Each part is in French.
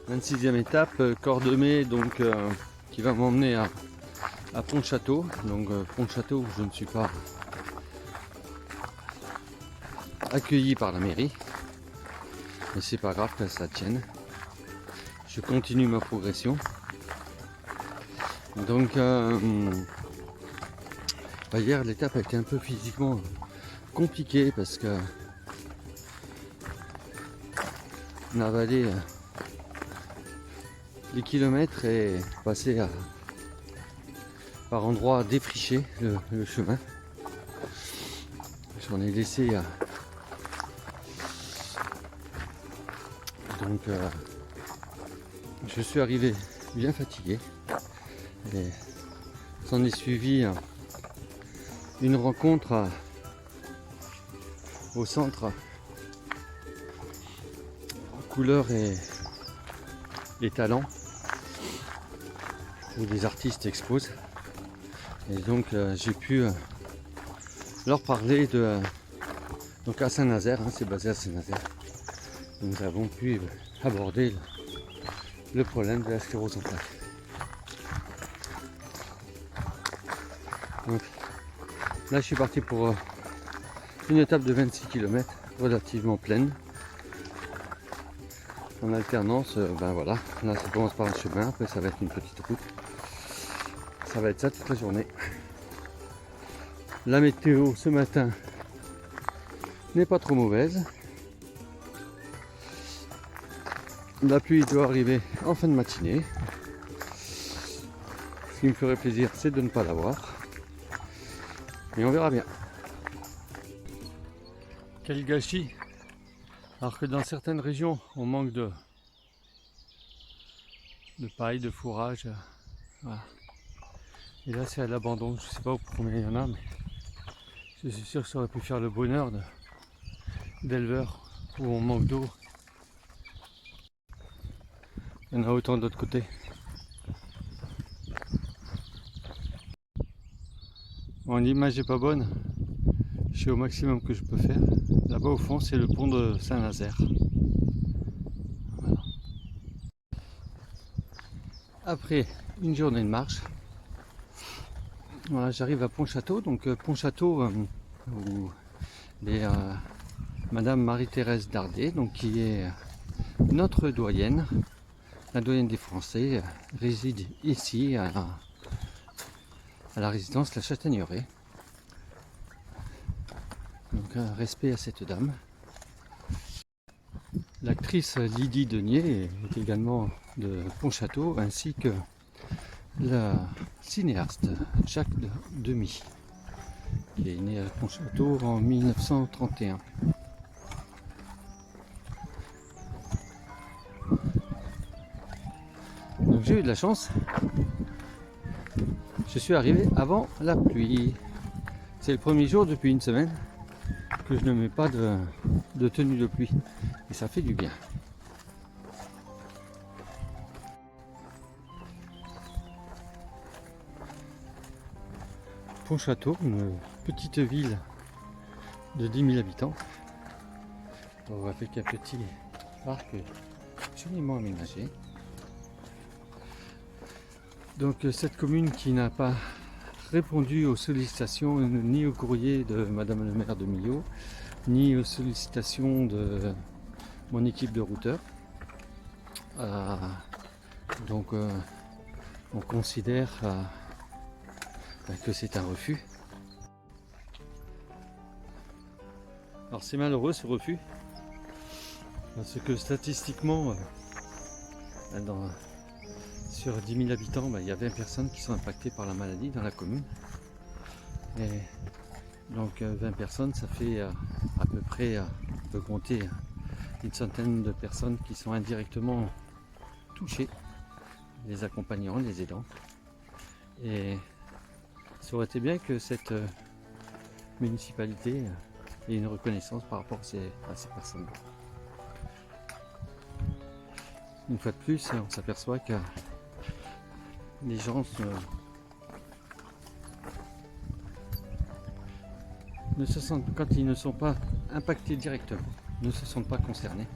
26e étape, Cordemais, donc qui va m'emmener à Pont-Château. Donc Pont-Château, je ne suis pas accueilli par la mairie, mais c'est pas grave que ça tienne. Je continue ma progression. Donc hier l'étape a été un peu physiquement compliquée parce que on a avalé les kilomètres et passé par endroits défrichés le chemin. J'en ai laissé donc je suis arrivé bien fatigué et s'en est suivi une rencontre au centre couleurs et talents où des artistes exposent, et donc j'ai pu leur parler de donc à Saint-Nazaire, hein, c'est basé à Saint-Nazaire. Nous avons pu aborder le problème de la sclérose en plaques. Donc là je suis parti pour une étape de 26 km relativement pleine. En alternance, ben voilà, là ça commence par un chemin, après ça va être une petite route. Ça va être ça toute la journée. La météo ce matin n'est pas trop mauvaise. La pluie doit arriver en fin de matinée. Ce qui me ferait plaisir, c'est de ne pas l'avoir. Mais on verra bien. Quel gâchis! Alors que dans certaines régions, on manque de paille, de fourrage. Voilà. Et là, c'est à l'abandon. Je ne sais pas combien il y en a, mais je suis sûr que ça aurait pu faire le bonheur d'éleveurs où on manque d'eau. Il y en a autant de l'autre côté. Bon, l'image n'est pas bonne. Je suis au maximum que je peux faire. Là-bas au fond, c'est le pont de Saint-Nazaire. Voilà. Après une journée de marche, voilà, j'arrive à Pont-Château. Donc Pont-Château, où Madame Marie-Thérèse Dardet, donc qui est notre doyenne, la doyenne des Français, réside ici à la résidence La Châtaigneraie. Donc un respect à cette dame. L'actrice Lydie Denier est également de Pont-Château, ainsi que la cinéaste Jacques Demy, qui est né à Pont-Château en 1931. Donc j'ai eu de la chance. Je suis arrivé avant la pluie. C'est le premier jour depuis une semaine que je ne mets pas de tenue de pluie. Et ça fait du bien. Pont-Château, une petite ville de 10 000 habitants. Avec un petit parc joliment aménagé. Donc cette commune qui n'a pas répondu aux sollicitations ni au courrier de Madame le maire de Millau, ni aux sollicitations de mon équipe de routeurs. Donc on considère que c'est un refus. Alors c'est malheureux ce refus, parce que statistiquement, sur 10 000 habitants, il y a 20 personnes qui sont impactées par la maladie dans la commune. Et donc 20 personnes, ça fait à peu près, on peut compter une centaine de personnes qui sont indirectement touchées, les accompagnants, les aidants. Et ça aurait été bien que cette municipalité ait une reconnaissance par rapport à ces personnes. Une fois de plus, on s'aperçoit que les gens ne se sentent, quand ils ne sont pas impactés directement, ne se sentent pas concernés.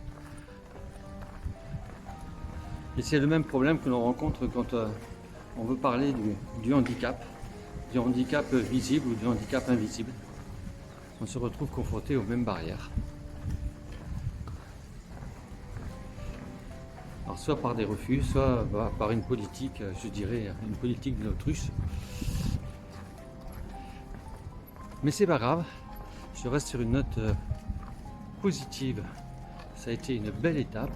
Et c'est le même problème que l'on rencontre quand on veut parler du handicap visible ou du handicap invisible. On se retrouve confronté aux mêmes barrières. Alors soit par des refus, soit par une politique, je dirais, une politique de l'autruche. Mais c'est pas grave, je reste sur une note positive. Ça a été une belle étape.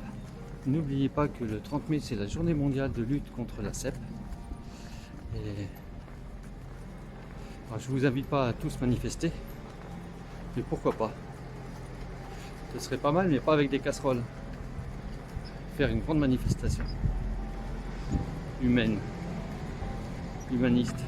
N'oubliez pas que le 30 mai, c'est la journée mondiale de lutte contre la CEP. Et alors, je vous invite pas à tous manifester, mais pourquoi pas. Ce serait pas mal, mais pas avec des casseroles. Faire une grande manifestation humaine, humaniste.